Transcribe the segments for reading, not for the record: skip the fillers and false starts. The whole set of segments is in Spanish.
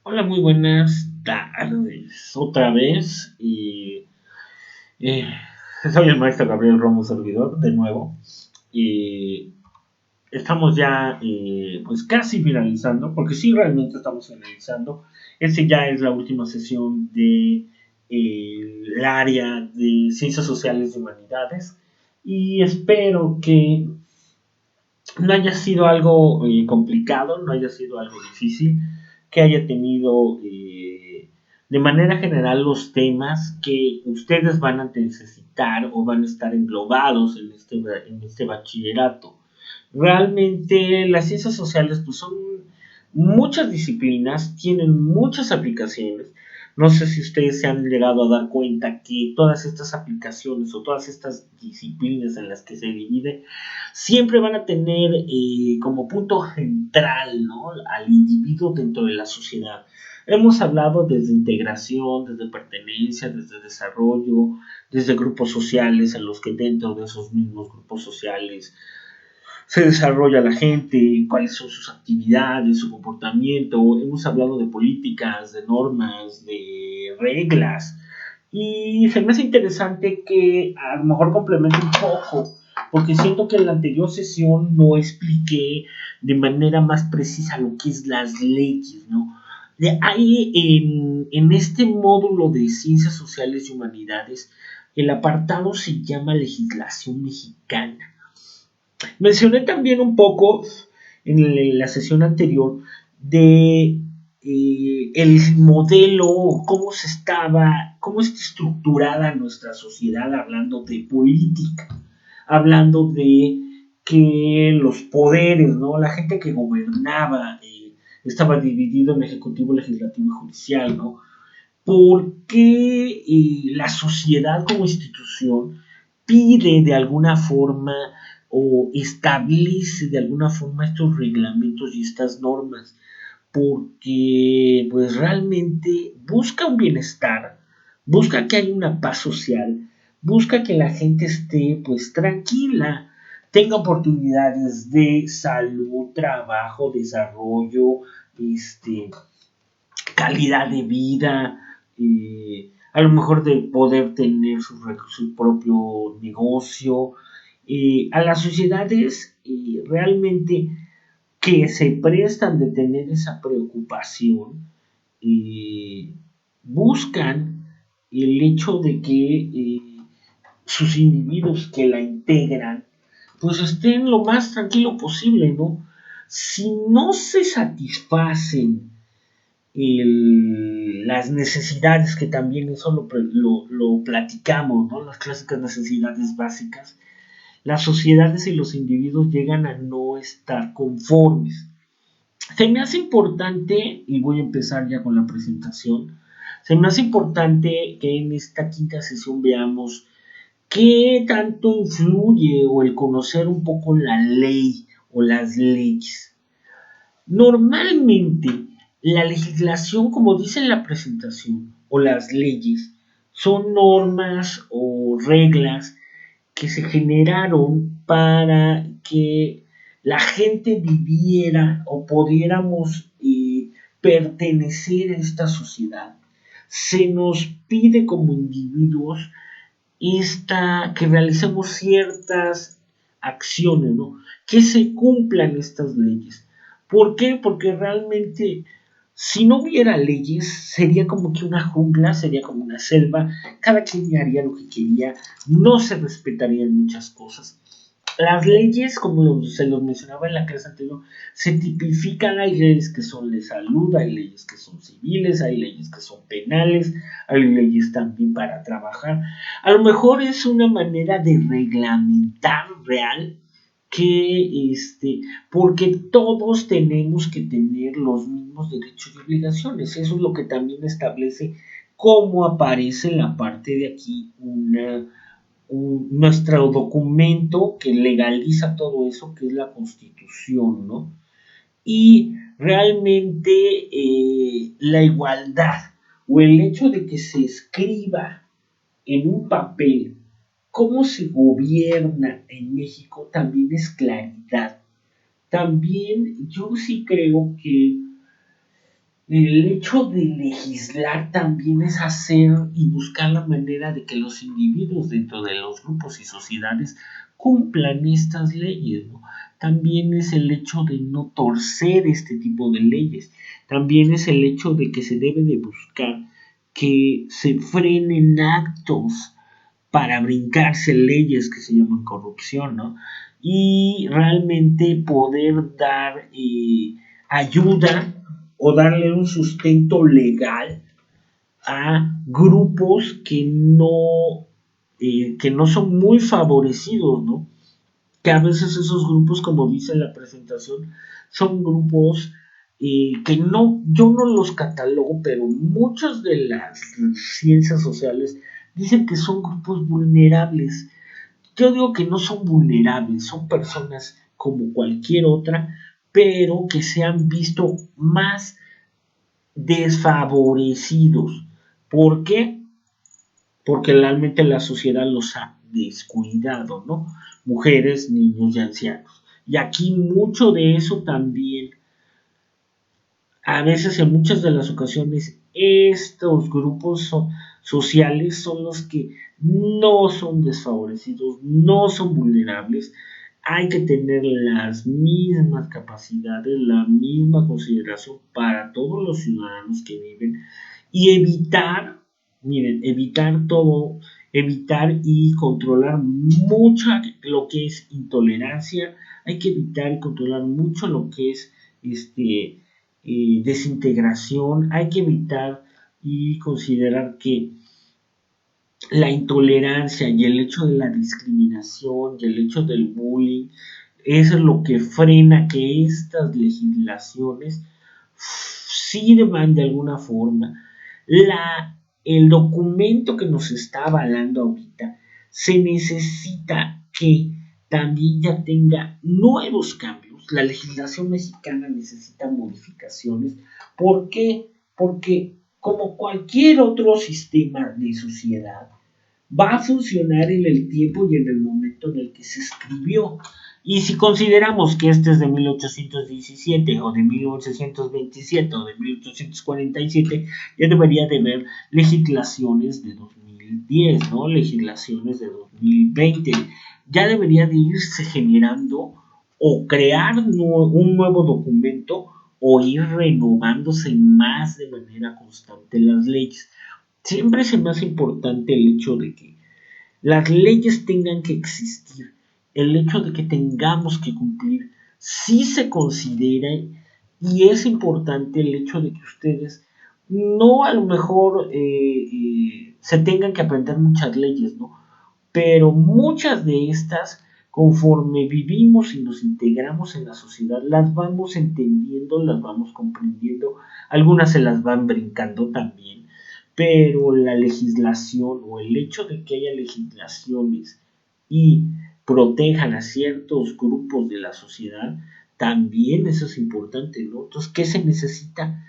Hola, muy buenas tardes. Otra vez. Eh, Soy el maestro Gabriel Romo, servidor, de nuevo. Y estamos ya, pues casi finalizando, porque sí, realmente estamos finalizando. Este ya es la última sesión de el área de Ciencias Sociales y Humanidades. Y espero que no haya sido algo complicado, no haya sido algo difícil, que haya tenido de manera general los temas que ustedes van a necesitar o van a estar englobados en este bachillerato. Realmente las ciencias sociales pues son muchas disciplinas, tienen muchas aplicaciones. No sé si ustedes se han llegado a dar cuenta que todas estas aplicaciones o todas estas disciplinas en las que se divide siempre van a tener como punto central, ¿no?, al individuo dentro de la sociedad. Hemos hablado desde integración, desde pertenencia, desde desarrollo, desde grupos sociales en los que dentro de esos mismos grupos sociales se desarrolla la gente, cuáles son sus actividades, su comportamiento. Hemos hablado de políticas, de normas, de reglas. Y se me hace interesante que a lo mejor complemente un poco, porque siento que en la anterior sesión no expliqué de manera más precisa lo que es las leyes, ¿no? De ahí en este módulo de Ciencias Sociales y Humanidades, el apartado se llama Legislación Mexicana. Mencioné también un poco en la sesión anterior de el modelo, cómo está estructurada nuestra sociedad, hablando de política, hablando de que los poderes, ¿no?, la gente que gobernaba estaba dividido en ejecutivo, legislativo y judicial, ¿no? Porque la sociedad como institución pide de alguna forma o establece de alguna forma estos reglamentos y estas normas, porque pues realmente busca un bienestar, busca que haya una paz social, busca que la gente esté pues tranquila, tenga oportunidades de salud, trabajo, desarrollo, calidad de vida, a lo mejor de poder tener su propio negocio. A las sociedades realmente que se prestan de tener esa preocupación, eh, buscan el hecho de que sus individuos que la integran pues estén lo más tranquilo posible, ¿no? Si no se satisfacen las necesidades, que también eso lo platicamos, ¿no?, las clásicas necesidades básicas, las sociedades y los individuos llegan a no estar conformes. Se me hace importante, y voy a empezar ya con la presentación, se me hace importante que en esta quinta sesión veamos qué tanto influye o el conocer un poco la ley o las leyes. Normalmente, la legislación, como dice en la presentación, o las leyes, son normas o reglas que se generaron para que la gente viviera o pudiéramos pertenecer a esta sociedad. Se nos pide como individuos que realicemos ciertas acciones, ¿no?, que se cumplan estas leyes. ¿Por qué? Porque realmente si no hubiera leyes sería como que una jungla, sería como una selva, cada quien haría lo que quería, no se respetarían muchas cosas. Las leyes, como se los mencionaba en la clase anterior, se tipifican. Hay leyes que son de salud, hay leyes que son civiles, hay leyes que son penales, hay leyes también para trabajar. A lo mejor es una manera de reglamentar real que porque todos tenemos que tener los mismos derechos y obligaciones. Eso es lo que también establece cómo aparece en la parte de aquí nuestro documento que legaliza todo eso, que es la Constitución, ¿no? Y realmente la igualdad o el hecho de que se escriba en un papel cómo se gobierna en México también es claridad. También yo sí creo que El hecho de legislar también es hacer y buscar la manera de que los individuos dentro de los grupos y sociedades cumplan estas leyes, ¿no? También es el hecho de no torcer este tipo de leyes. También es el hecho de que se debe de buscar que se frenen actos para brincarse leyes que se llaman corrupción, ¿no? Y realmente poder dar ayuda o darle un sustento legal a grupos que no son muy favorecidos, ¿no? Que a veces esos grupos, como dice la presentación, son grupos que no, yo no los catalogo, pero muchas de las ciencias sociales dicen que son grupos vulnerables. Yo digo que no son vulnerables, son personas como cualquier otra, pero que se han visto más desfavorecidos. ¿Por qué? Porque realmente la sociedad los ha descuidado, ¿no? Mujeres, niños y ancianos. Y aquí mucho de eso también, a veces en muchas de las ocasiones, estos grupos sociales son los que no son desfavorecidos, no son vulnerables. Hay que tener las mismas capacidades, la misma consideración para todos los ciudadanos que viven y evitar, miren, evitar todo, evitar y controlar mucho lo que es intolerancia, hay que evitar y controlar mucho lo que es desintegración, hay que evitar y considerar que la intolerancia y el hecho de la discriminación y el hecho del bullying es lo que frena que estas legislaciones sirvan de alguna forma. El documento que nos está avalando ahorita se necesita que también ya tenga nuevos cambios. La legislación mexicana necesita modificaciones. ¿Por qué? Porque como cualquier otro sistema de sociedad, va a funcionar en el tiempo y en el momento en el que se escribió. Y si consideramos que este es de 1817 o de 1827 o de 1847, ya debería de haber legislaciones de 2010, ¿no? Legislaciones de 2020. Ya debería de irse generando o crear un nuevo documento o ir renovándose más de manera constante las leyes. Siempre es más importante el hecho de que las leyes tengan que existir, el hecho de que tengamos que cumplir, sí se considera y es importante el hecho de que ustedes no a lo mejor se tengan que aprender muchas leyes, ¿no? Pero muchas de estas, conforme vivimos y nos integramos en la sociedad, las vamos entendiendo, las vamos comprendiendo, algunas se las van brincando también, pero la legislación o el hecho de que haya legislaciones y protejan a ciertos grupos de la sociedad, también eso es importante, ¿no? Entonces, ¿qué se necesita?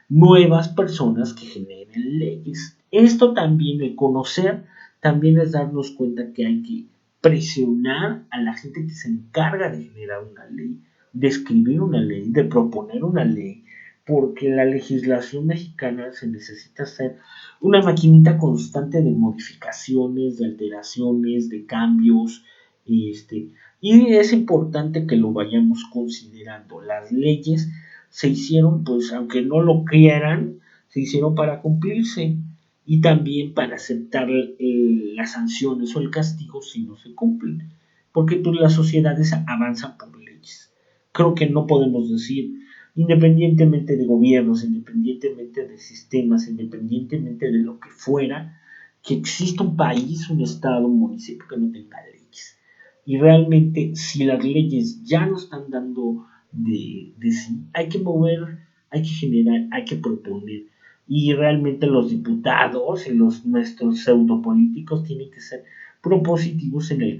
Nuevas personas que generen leyes. Esto también, el conocer, también es darnos cuenta que hay que presionar a la gente que se encarga de generar una ley, de escribir una ley, de proponer una ley, porque la legislación mexicana se necesita hacer una maquinita constante de modificaciones, de alteraciones, de cambios, y es importante que lo vayamos considerando. Las leyes se hicieron, pues aunque no lo quieran, se hicieron para cumplirse y también para aceptar las sanciones o el castigo si no se cumplen, porque pues las sociedades avanzan por leyes. Creo que no podemos decir, independientemente de gobiernos, independientemente de sistemas, independientemente de lo que fuera, que exista un país, un estado, un municipio que no tenga leyes. Y realmente si las leyes ya no están dando de sí, hay que mover, hay que generar, hay que proponer. Y realmente los diputados y nuestros pseudopolíticos tienen que ser propositivos en el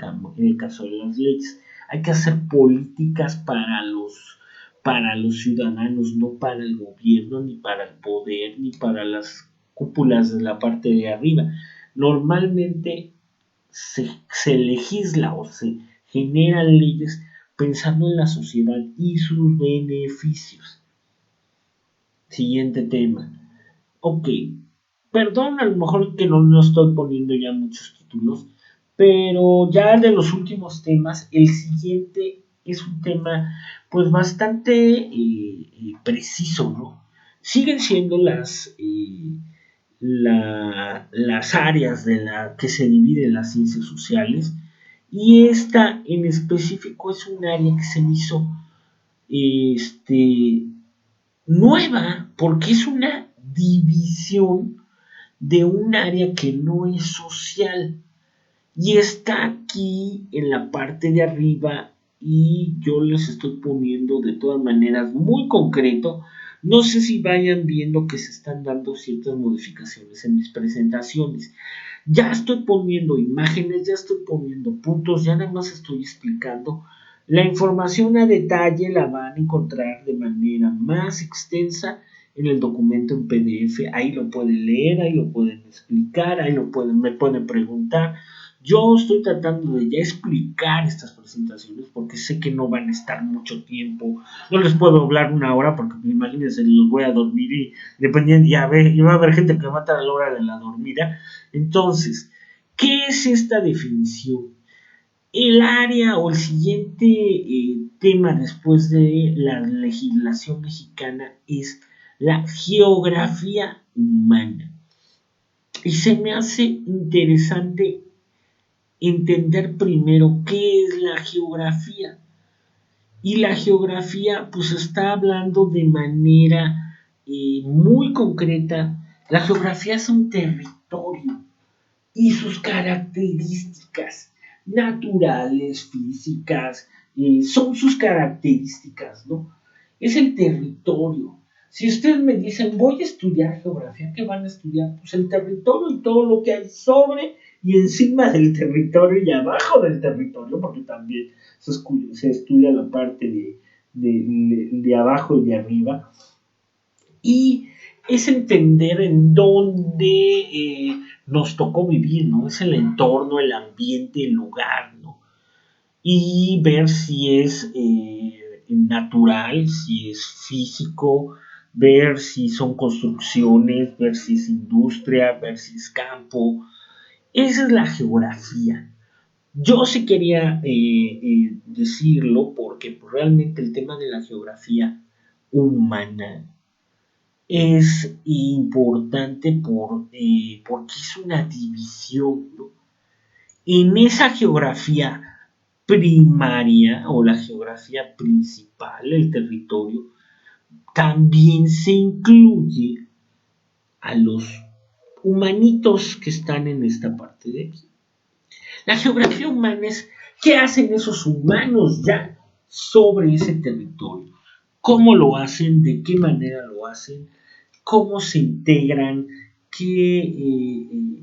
caso de las leyes. Hay que hacer políticas para los ciudadanos, no para el gobierno, ni para el poder, ni para las cúpulas de la parte de arriba. Normalmente se legisla o se generan leyes pensando en la sociedad y sus beneficios. Siguiente tema. Ok, perdón, a lo mejor que no estoy poniendo ya muchos títulos, pero ya de los últimos temas, el siguiente es un tema pues bastante preciso, ¿no? Siguen siendo las áreas de la que se dividen las ciencias sociales y esta en específico es un área que se me hizo este, nueva porque es una división de un área que no es social y está aquí en la parte de arriba y yo les estoy poniendo de todas maneras muy concreto. No sé si vayan viendo que se están dando ciertas modificaciones en mis presentaciones. Ya estoy poniendo imágenes, ya estoy poniendo puntos, ya nada más estoy explicando. La información a detalle la van a encontrar de manera más extensa en el documento en PDF. Ahí lo pueden leer, ahí lo pueden explicar, me pueden preguntar. Yo estoy tratando de ya explicar estas presentaciones porque sé que no van a estar mucho tiempo. No les puedo hablar una hora porque imagínense, los voy a dormir y dependiendo, y va a haber gente que va a estar a la hora de la dormida. Entonces, ¿qué es esta definición? El área o el siguiente tema después de la legislación mexicana es la geografía humana. Y se me hace interesante entender primero qué es la geografía. Y la geografía pues está hablando de manera muy concreta. La geografía es un territorio y sus características naturales, físicas, son sus características, ¿no? Es el territorio. Si ustedes me dicen, voy a estudiar geografía, ¿qué van a estudiar? Pues el territorio y todo lo que hay sobre y encima del territorio y abajo del territorio, porque también se estudia la parte de abajo y de arriba. Y es entender en dónde nos tocó vivir, ¿no? Es el entorno, el ambiente, el lugar, ¿no? Y ver si es natural, si es físico, ver si son construcciones, ver si es industria, ver si es campo. Esa es la geografía. Yo sí quería decirlo porque realmente el tema de la geografía humana es importante porque es una división, ¿no? En esa geografía primaria o la geografía principal, el territorio, también se incluye a los humanitos que están en esta parte de aquí. La geografía humana es qué hacen esos humanos ya sobre ese territorio, cómo lo hacen, de qué manera lo hacen, cómo se integran, qué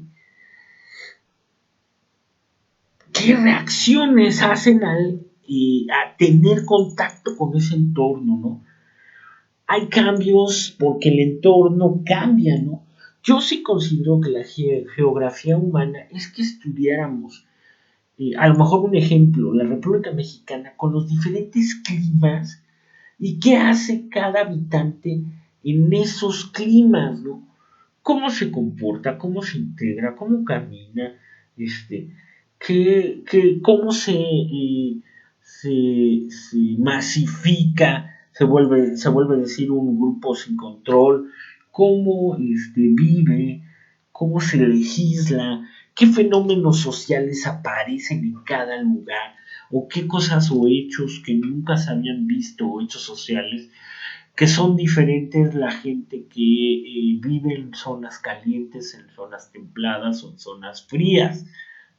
reacciones hacen a tener contacto con ese entorno, ¿no? Hay cambios porque el entorno cambia, ¿no? Yo sí considero que la geografía humana es que estudiáramos, a lo mejor un ejemplo, la República Mexicana con los diferentes climas y qué hace cada habitante en esos climas, ¿no? Cómo se comporta, cómo se integra, cómo camina, cómo se masifica, se vuelve a decir un grupo sin control, cómo vive, cómo se legisla, qué fenómenos sociales aparecen en cada lugar, o qué cosas o hechos que nunca se habían visto, o hechos sociales que son diferentes la gente que vive en zonas calientes, en zonas templadas o en zonas frías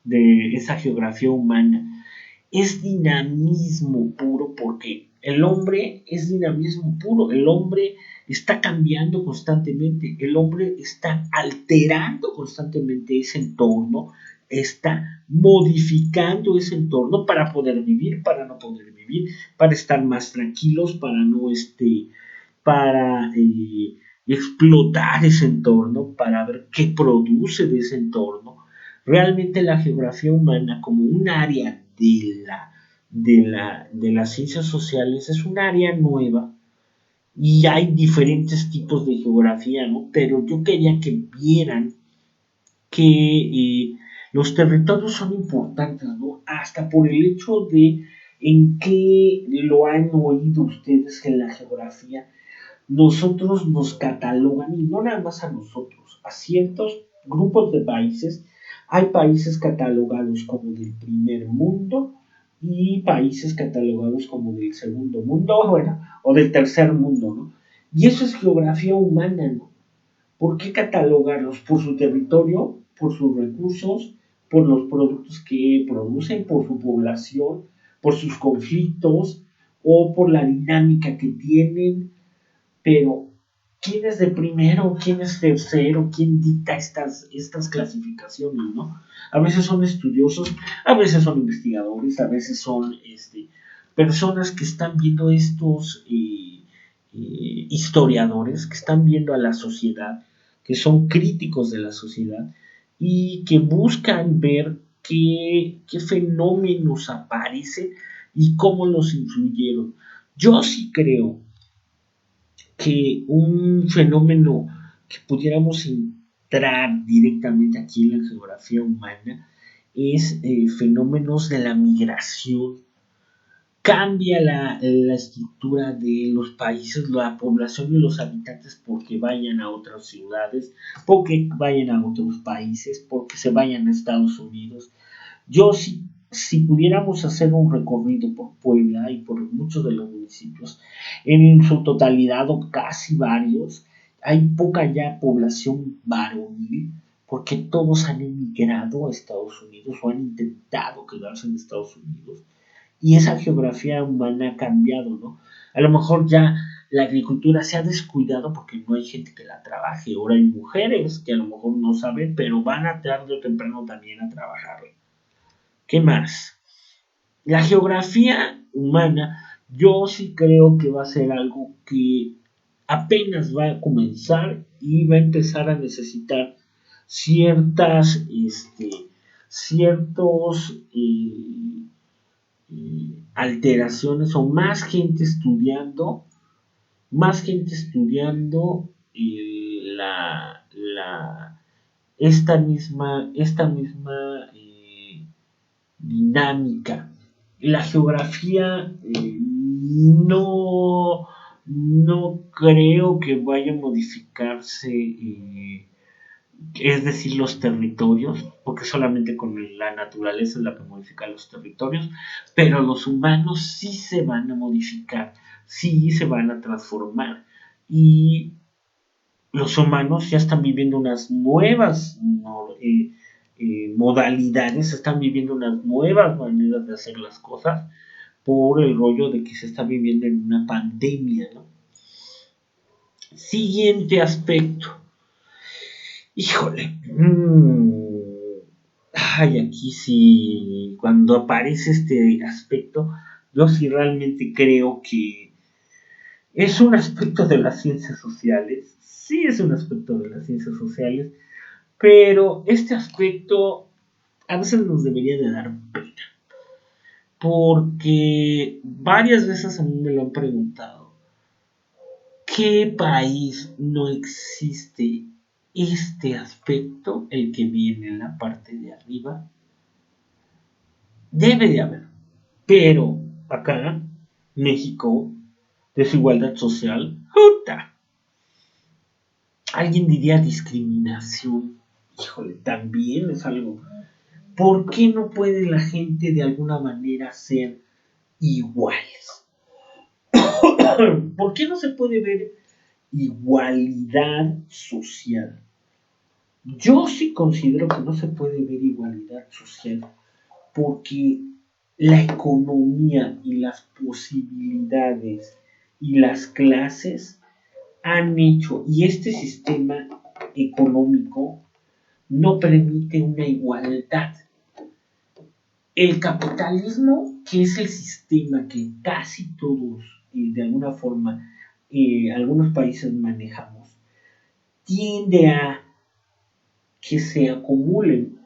de esa geografía humana. Es dinamismo puro porque el hombre es dinamismo puro, el hombre está cambiando constantemente, el hombre está alterando constantemente ese entorno, está modificando ese entorno para poder vivir, para no poder vivir, para estar más tranquilos, para explotar ese entorno, para ver qué produce de ese entorno. Realmente la geografía humana como un área de las ciencias sociales es un área nueva y hay diferentes tipos de geografía, ¿no? Pero yo quería que vieran que los territorios son importantes, ¿no? Hasta por el hecho de en qué lo han oído ustedes en la geografía. Nosotros nos catalogan, y no nada más a nosotros, a ciertos grupos de países. Hay países catalogados como del primer mundo y países catalogados como del segundo mundo, bueno, o del tercer mundo, ¿no? Y eso es geografía humana, ¿no? ¿Por qué catalogarlos? Por su territorio, por sus recursos, por los productos que producen, por su población, por sus conflictos o por la dinámica que tienen. Pero ¿quién es de primero? ¿Quién es tercero? ¿Quién dicta estas clasificaciones, no? A veces son estudiosos, a veces son investigadores, a veces son personas que están viendo estos historiadores, que están viendo a la sociedad, que son críticos de la sociedad y que buscan ver qué fenómenos aparecen y cómo los influyeron. Yo sí creo que un fenómeno que pudiéramos entrar directamente aquí en la geografía humana es fenómenos de la migración. Cambia la estructura de los países, la población y los habitantes porque vayan a otras ciudades, porque vayan a otros países, porque se vayan a Estados Unidos. Yo si pudiéramos hacer un recorrido por Puebla y por muchos de los municipios, en su totalidad o casi varios, hay poca ya población varonil porque todos han emigrado a Estados Unidos o han intentado quedarse en Estados Unidos y esa geografía humana ha cambiado, ¿no? A lo mejor ya la agricultura se ha descuidado porque no hay gente que la trabaje. Ahora hay mujeres que a lo mejor no saben, pero van a tarde o temprano también a trabajar. ¿Qué más? La geografía humana, yo sí creo que va a ser algo que apenas va a comenzar y va a empezar a necesitar ciertas, ciertos alteraciones o más gente estudiando esta misma dinámica. La geografía no creo que vaya a modificarse, es decir, los territorios, porque solamente con la naturaleza es la que modifica los territorios, pero los humanos sí se van a modificar, sí se van a transformar. Y los humanos ya están viviendo unas nuevas modalidades, están viviendo unas nuevas maneras de hacer las cosas por el rollo de que se está viviendo en una pandemia, ¿no? Siguiente aspecto. Híjole. Ay, aquí sí, cuando aparece este aspecto, yo sí realmente creo que es un aspecto de las ciencias sociales. Sí es un aspecto de las ciencias sociales, pero este aspecto a veces nos debería de dar pena, porque varias veces a mí me lo han preguntado, ¿qué país no existe este aspecto, el que viene en la parte de arriba? Debe de haber, pero acá, México, desigualdad social, ¡juta! Alguien diría discriminación, híjole, también es algo. ¿Por qué no puede la gente de alguna manera ser iguales? ¿Por qué no se puede ver igualdad social? Yo sí considero que no se puede ver igualdad social porque la economía y las posibilidades y las clases han hecho, y este sistema económico no permite una igualdad. El capitalismo, que es el sistema que casi todos, de alguna forma, algunos países manejamos, tiende a que se acumulen,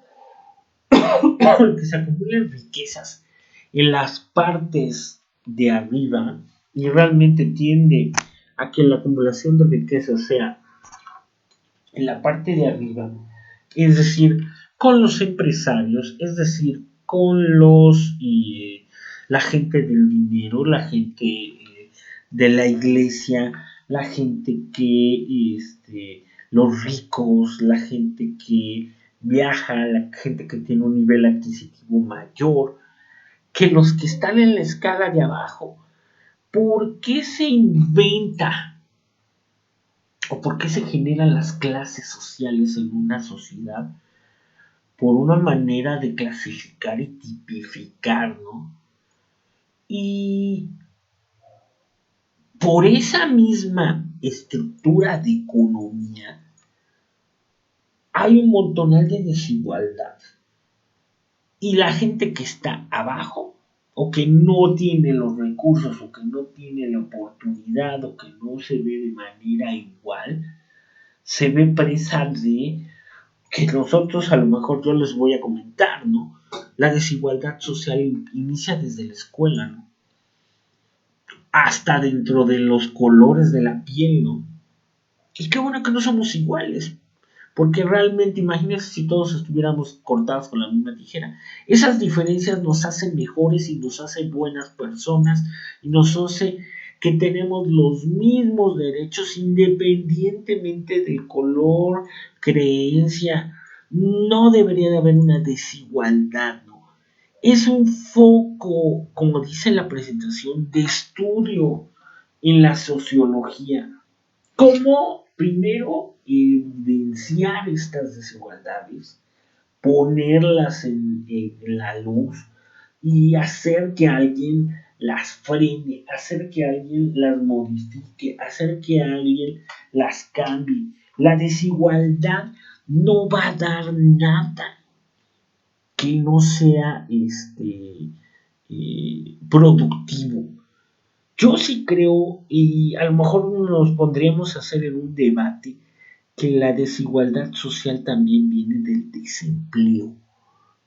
riquezas en las partes de arriba y realmente tiende a que la acumulación de riqueza sea en la parte de arriba, es decir, con los empresarios, es decir, con la gente del dinero, la gente de la iglesia, la gente los ricos, la gente que viaja, la gente que tiene un nivel adquisitivo mayor, que los que están en la escala de abajo. ¿Por qué se inventa o por qué se generan las clases sociales en una sociedad? Por una manera de clasificar y tipificar, ¿no? Y por esa misma estructura de economía hay un montonal de desigualdad. Y la gente que está abajo, o que no tiene los recursos, o que no tiene la oportunidad, o que no se ve de manera igual, se ve presa de que nosotros, a lo mejor yo les voy a comentar, ¿no? La desigualdad social inicia desde la escuela, ¿no? Hasta dentro de los colores de la piel, ¿no? Y qué bueno que no somos iguales, porque realmente imagínense si todos estuviéramos cortados con la misma tijera. Esas diferencias nos hacen mejores y nos hacen buenas personas y nos hace que tenemos los mismos derechos independientemente del color, creencia. No debería de haber una desigualdad, ¿no? Es un foco, como dice la presentación, de estudio en la sociología. ¿Cómo primero evidenciar estas desigualdades, ponerlas en la luz y hacer que alguien las frene, hacer que alguien las modifique, hacer que alguien las cambie? La desigualdad no va a dar nada que no sea productivo. Yo sí creo, y a lo mejor nos pondríamos a hacer en un debate, que la desigualdad social también viene del desempleo.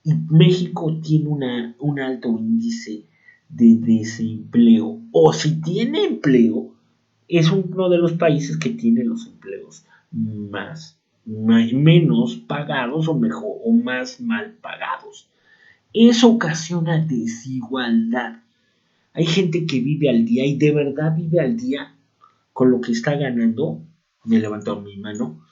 Y México tiene un alto índice de desempleo. O si tiene empleo, es uno de los países que tiene los empleos menos pagados o mejor o más mal pagados. Eso ocasiona desigualdad. Hay gente que vive al día y de verdad vive al día con lo que está ganando. Me levantó mi mano.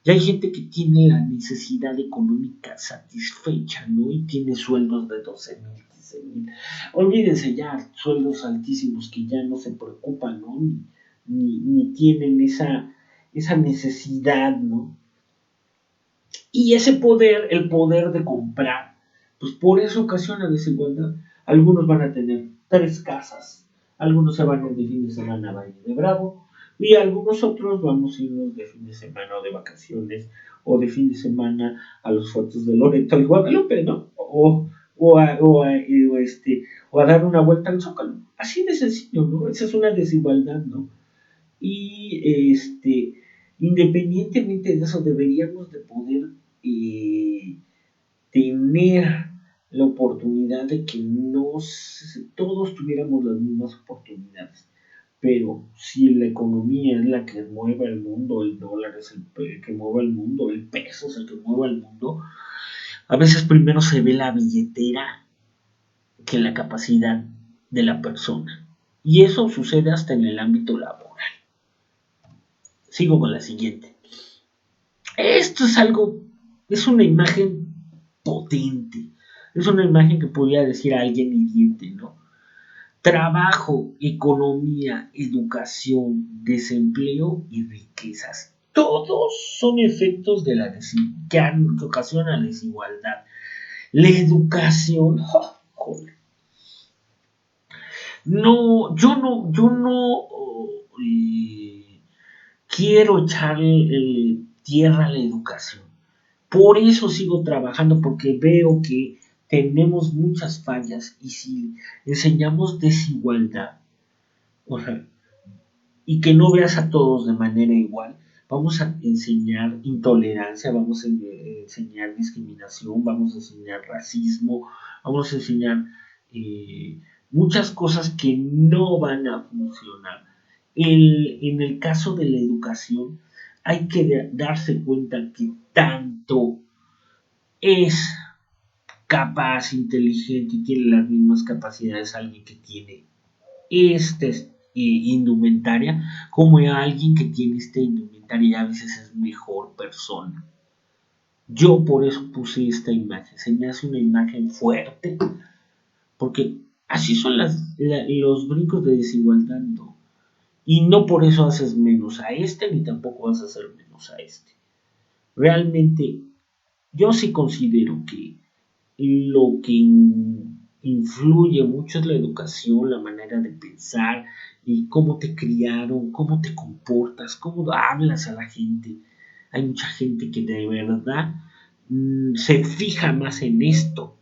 Y hay gente que tiene la necesidad económica satisfecha, ¿no? Y tiene sueldos de 12,000, 15,000. Olvídense ya, sueldos altísimos que ya no se preocupan, ¿no? Ni tienen esa necesidad, ¿no? Y ese poder, el poder de comprar, pues por eso ocasiona desigualdad. Algunos van a tener 3 casas, algunos se van a ir de fin de semana a Valle de Bravo, y algunos otros vamos a irnos de fin de semana o de vacaciones, o de fin de semana a los fotos de Loreto y Guadalupe, ¿no? O a dar una vuelta al Zócalo. Así de sencillo, ¿no? Esa es una desigualdad, ¿no? Y independientemente de eso, deberíamos de poder tener la oportunidad de que todos tuviéramos las mismas oportunidades. Pero si la economía es la que mueve el mundo, el dólar es el que mueve el mundo, el peso es el que mueve el mundo, a veces primero se ve la billetera que la capacidad de la persona. Y eso sucede hasta en el ámbito laboral. Sigo con la siguiente. Esto es una imagen potente. Es una imagen que podría decir a alguien hiriente, ¿no? Trabajo, economía, educación, desempleo y riquezas. Todos son efectos de que ocasionan la desigualdad. La educación, joder. No, yo no quiero echarle tierra a la educación. Por eso sigo trabajando, porque veo que tenemos muchas fallas y si enseñamos desigualdad, o sea, y que no veas a todos de manera igual, vamos a enseñar intolerancia, vamos a enseñar discriminación, vamos a enseñar racismo, vamos a enseñar muchas cosas que no van a funcionar. En el caso de la educación, hay que darse cuenta que tanto es capaz, inteligente y tiene las mismas capacidades alguien que tiene indumentaria como a alguien que tiene esta indumentaria y a veces es mejor persona. Yo por eso puse esta imagen, se me hace una imagen fuerte, porque así son los brincos de desigualdad, ¿no? Y no por eso haces menos a este, ni tampoco vas a hacer menos a este. Realmente, yo sí considero que lo que influye mucho es la educación, la manera de pensar y cómo te criaron, cómo te comportas, cómo hablas a la gente. Hay mucha gente que de verdad se fija más en esto,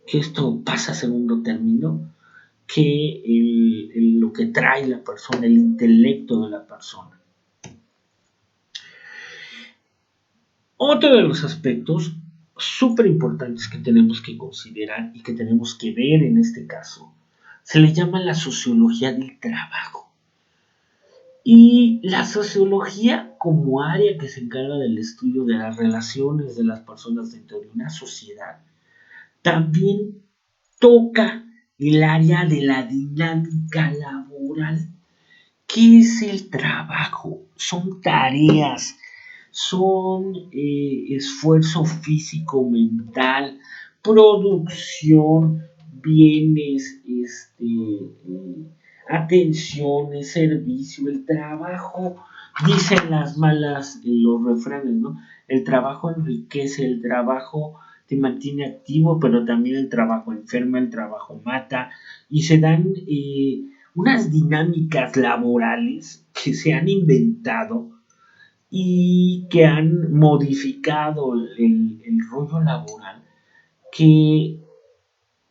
que esto pasa a segundo término, que lo que trae la persona, el intelecto de la persona. Otro de los aspectos súper importantes que tenemos que considerar y que tenemos que ver en este caso, se le llama la sociología del trabajo. Y la sociología como área que se encarga del estudio de las relaciones de las personas dentro de una sociedad, también toca el área de la dinámica laboral. ¿Qué es el trabajo? Son tareas, son esfuerzo físico, mental, producción, bienes, atenciones, servicio, el trabajo, dicen los refranes, ¿no? El trabajo enriquece, el trabajo te mantiene activo, pero también el trabajo enferma, el trabajo mata, y se dan unas dinámicas laborales que se han inventado y que han modificado el rollo laboral, que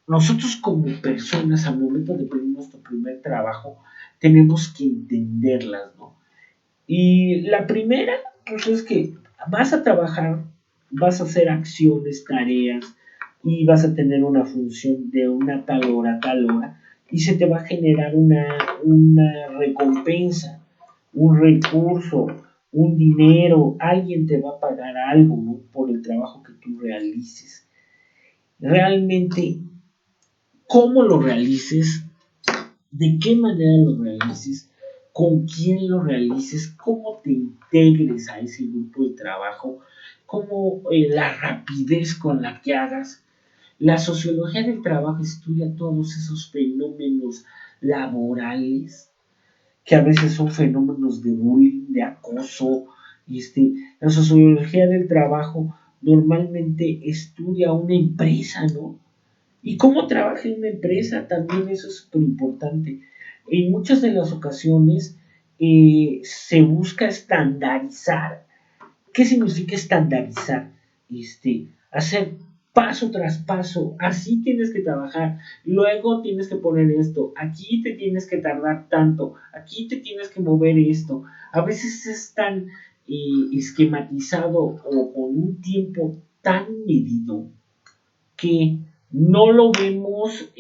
nosotros como personas al momento de pedir nuestro primer trabajo tenemos que entenderlas, ¿no? Y la primera, pues es que vas a trabajar, vas a hacer acciones, tareas y vas a tener una función de una tal hora a tal hora y se te va a generar una recompensa, un recurso, un dinero, alguien te va a pagar algo, ¿no? Por el trabajo que tú realices. Realmente, cómo lo realices, de qué manera lo realices, con quién lo realices, cómo te integres a ese grupo de trabajo, cómo la rapidez con la que hagas. La sociología del trabajo estudia todos esos fenómenos laborales, que a veces son fenómenos de bullying, de acoso. La sociología del trabajo normalmente estudia una empresa, ¿no? Y cómo trabaja en una empresa, también eso es súper importante. En muchas de las ocasiones se busca estandarizar. ¿Qué significa estandarizar? Hacer paso tras paso, así tienes que trabajar, luego tienes que poner esto, aquí te tienes que tardar tanto, aquí te tienes que mover esto. A veces es tan esquematizado o con un tiempo tan medido que no lo vemos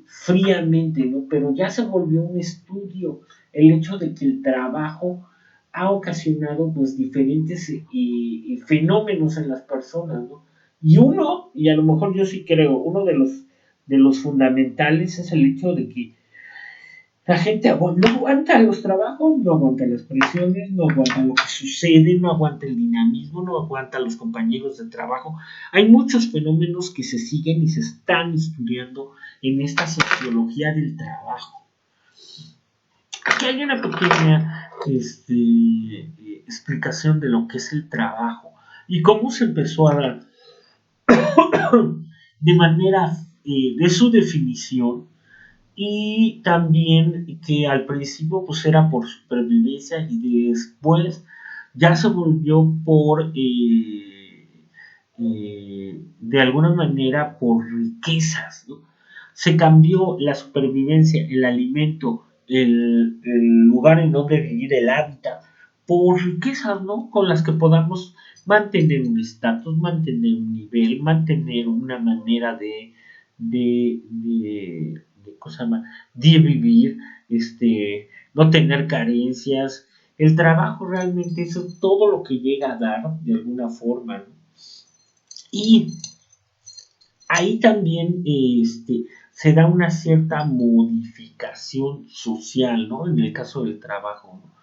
fríamente, ¿no? Pero ya se volvió un estudio el hecho de que el trabajo ha ocasionado pues diferentes fenómenos en las personas, ¿no? Y a lo mejor yo sí creo, uno de los fundamentales es el hecho de que la gente no aguanta los trabajos, no aguanta las presiones, no aguanta lo que sucede, no aguanta el dinamismo, no aguanta los compañeros de trabajo. Hay muchos fenómenos que se siguen y se están estudiando en esta sociología del trabajo. Aquí hay una pequeña explicación de lo que es el trabajo y cómo se empezó a dar de manera de su definición, y también que al principio pues era por supervivencia y después ya se volvió por de alguna manera por riquezas, ¿no? Se cambió la supervivencia, el alimento, el lugar en donde vivir, el hábitat, por riquezas, ¿no? Con las que podamos mantener un estatus, mantener un nivel, mantener una manera de ¿cómo se llama? De vivir, no tener carencias. El trabajo realmente eso es todo lo que llega a dar de alguna forma, ¿no? Y ahí también se da una cierta modificación social, ¿no? En el caso del trabajo, ¿no?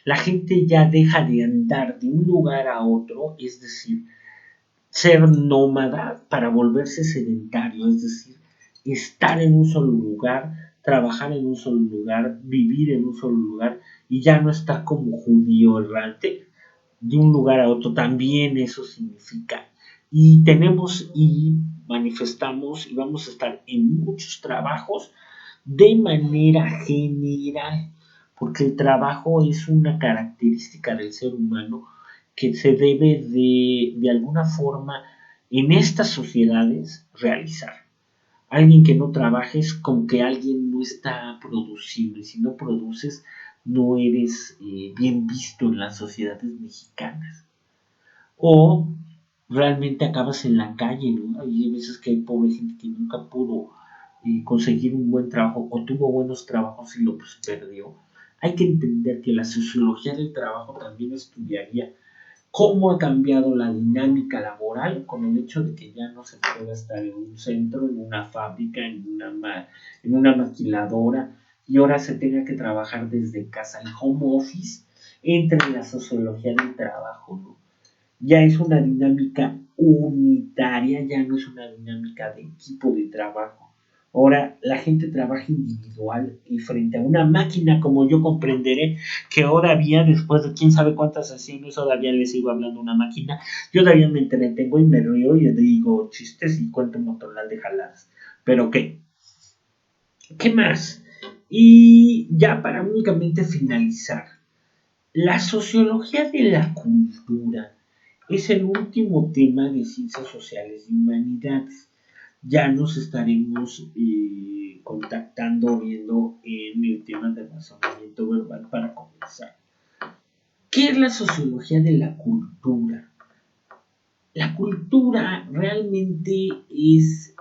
La gente ya deja de andar de un lugar a otro, es decir, ser nómada para volverse sedentario, es decir, estar en un solo lugar, trabajar en un solo lugar, vivir en un solo lugar y ya no estar como judío errante de un lugar a otro. También eso significa. Y tenemos y manifestamos y vamos a estar en muchos trabajos de manera general, porque el trabajo es una característica del ser humano que se debe de alguna forma en estas sociedades realizar. Alguien que no trabaje es como que alguien no está produciendo y si no produces no eres bien visto en las sociedades mexicanas. O realmente acabas en la calle, ¿no? Hay veces que hay pobre gente que nunca pudo conseguir un buen trabajo o tuvo buenos trabajos y lo pues, perdió. Hay que entender que la sociología del trabajo también estudiaría cómo ha cambiado la dinámica laboral con el hecho de que ya no se puede estar en un centro, en una fábrica, en una maquiladora y ahora se tenga que trabajar desde casa. El home office entra en la sociología del trabajo, ¿no? Ya es una dinámica unitaria, ya no es una dinámica de equipo de trabajo. Ahora la gente trabaja individual y frente a una máquina, como yo comprenderé, que todavía, después de quién sabe cuántas sesiones, todavía le sigo hablando a una máquina. Yo todavía me entretengo y me río y le digo chistes y cuento un montón de jaladas. Pero ¿qué más? Y ya para únicamente finalizar, la sociología de la cultura es el último tema de ciencias sociales y humanidades. Ya nos estaremos contactando, viendo en el tema de razonamiento verbal para comenzar. ¿Qué es la sociología de la cultura? La cultura realmente es,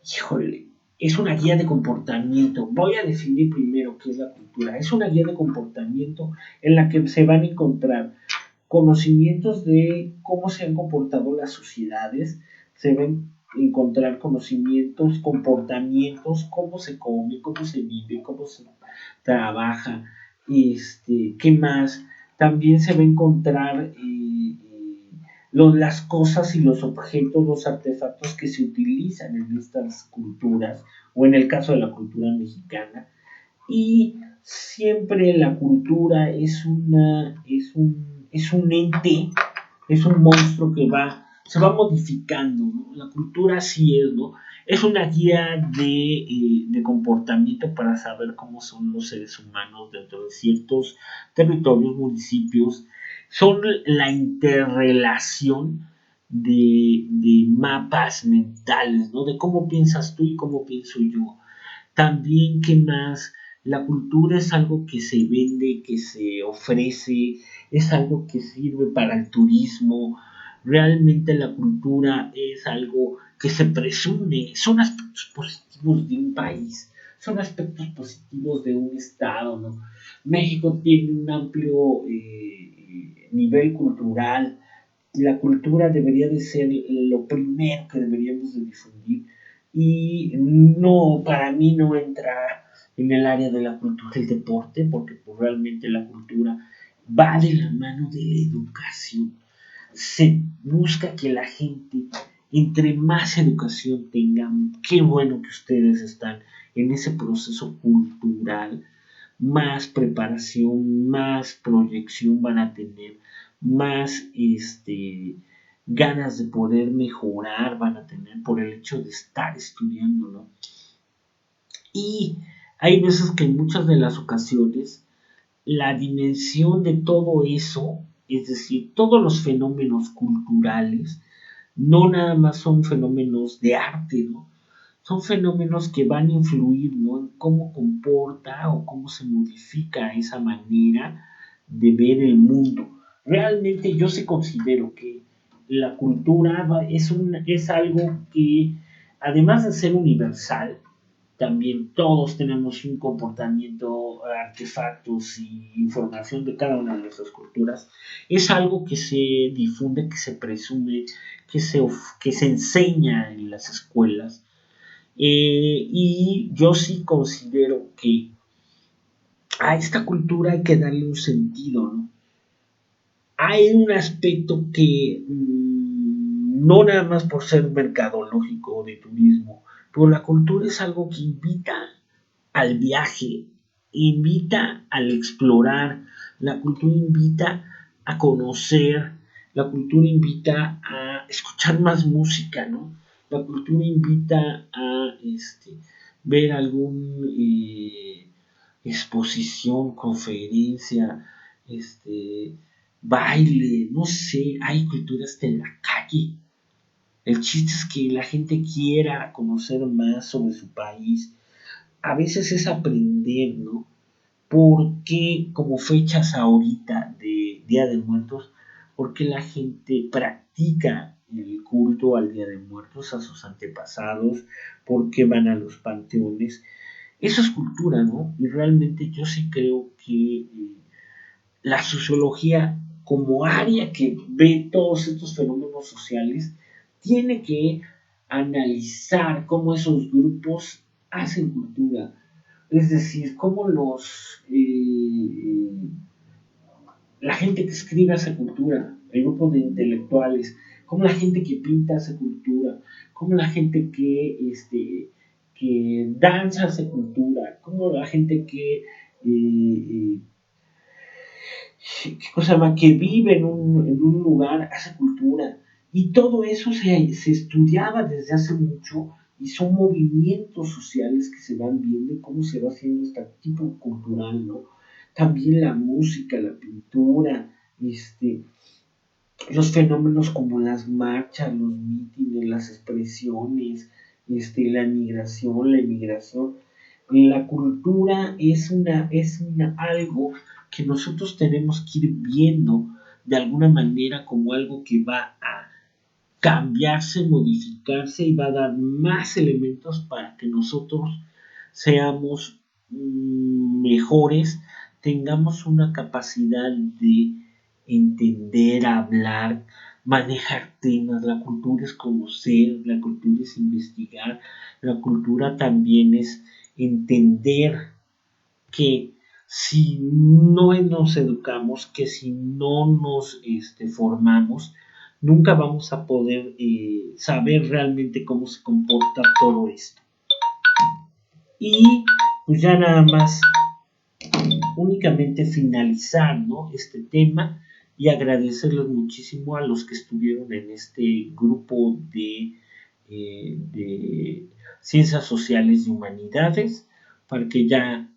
híjole, es una guía de comportamiento. Voy a definir primero qué es la cultura. Es una guía de comportamiento en la que se van a encontrar conocimientos de cómo se han comportado las sociedades, se ven encontrar conocimientos, comportamientos, cómo se come, cómo se vive, cómo se trabaja, qué más. También se va a encontrar las cosas y los objetos, los artefactos que se utilizan en estas culturas, o en el caso de la cultura mexicana. Y siempre la cultura es un ente, es un monstruo que se va modificando, ¿no? La cultura sí es, ¿no? Es una guía de comportamiento para saber cómo son los seres humanos dentro de ciertos territorios, municipios. Son la interrelación de mapas mentales, ¿no? De cómo piensas tú y cómo pienso yo. También, ¿qué más? La cultura es algo que se vende, que se ofrece, es algo que sirve para el turismo. Realmente la cultura es algo que se presume, son aspectos positivos de un país, son aspectos positivos de un estado, ¿no? México tiene un amplio nivel cultural. La cultura debería de ser lo primero que deberíamos de difundir y no, para mí no entra en el área de la cultura el deporte, porque pues, realmente la cultura va de la mano de la educación. Se busca que la gente, entre más educación tengan, qué bueno que ustedes están en ese proceso cultural, más preparación, más proyección van a tener, más ganas de poder mejorar van a tener por el hecho de estar estudiando, ¿no? Y hay veces que en muchas de las ocasiones la dimensión de todo eso, es decir, todos los fenómenos culturales, no nada más son fenómenos de arte, ¿no? Son fenómenos que van a influir, ¿no? En cómo comporta o cómo se modifica esa manera de ver el mundo. Realmente yo sí considero que la cultura es algo que, además de ser universal, también todos tenemos un comportamiento, artefactos y información de cada una de nuestras culturas. Es algo que se difunde, que se presume, que se enseña en las escuelas. Y yo sí considero que a esta cultura hay que darle un sentido, ¿no? Hay un aspecto que no nada más por ser mercadológico o de turismo, pero la cultura es algo que invita al viaje, invita al explorar, la cultura invita a conocer, la cultura invita a escuchar más música, ¿no? La cultura invita a ver algún exposición, conferencia, baile, no sé, hay culturas de la calle. El chiste es que la gente quiera conocer más sobre su país. A veces es aprender, ¿no? Porque como fechas ahorita de Día de Muertos, porque la gente practica el culto al Día de Muertos, a sus antepasados, porque van a los panteones. Eso es cultura, ¿no? Y realmente yo sí creo que la sociología como área que ve todos estos fenómenos sociales tiene que analizar cómo esos grupos hacen cultura, es decir, cómo la gente que escribe hace cultura, el grupo de intelectuales, cómo la gente que pinta hace cultura, cómo la gente que danza hace cultura, cómo la gente ¿qué cosa más? Que vive en un lugar hace cultura. Y todo eso se estudiaba desde hace mucho y son movimientos sociales que se van viendo y cómo se va haciendo este tipo cultural, ¿no? También la música, la pintura, los fenómenos como las marchas, los mítines, las expresiones, la migración, la emigración. La cultura es algo que nosotros tenemos que ir viendo de alguna manera como algo que va a cambiarse, modificarse y va a dar más elementos para que nosotros seamos mejores, tengamos una capacidad de entender, hablar, manejar temas. La cultura es conocer, la cultura es investigar, la cultura también es entender que si no nos educamos, que si no nos formamos, nunca vamos a poder saber realmente cómo se comporta todo esto. Y pues ya nada más, únicamente finalizar, ¿no?, este tema y agradecerles muchísimo a los que estuvieron en este grupo de ciencias sociales y humanidades, para que ya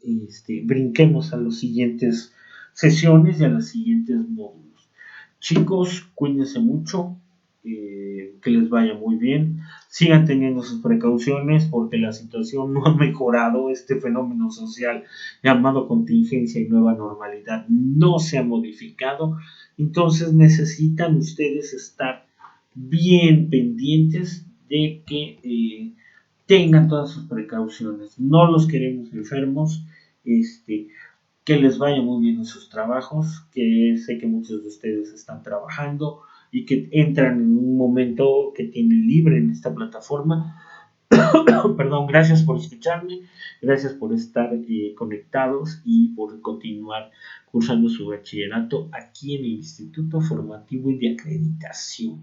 brinquemos a las siguientes sesiones y a los siguientes módulos. Chicos, cuídense mucho, que les vaya muy bien, sigan teniendo sus precauciones porque la situación no ha mejorado, este fenómeno social llamado contingencia y nueva normalidad no se ha modificado, entonces necesitan ustedes estar bien pendientes de que tengan todas sus precauciones, no los queremos enfermos, que les vaya muy bien en sus trabajos, que sé que muchos de ustedes están trabajando y que entran en un momento que tienen libre en esta plataforma. Perdón, gracias por escucharme, gracias por estar conectados y por continuar cursando su bachillerato aquí en el Instituto Formativo y de Acreditación.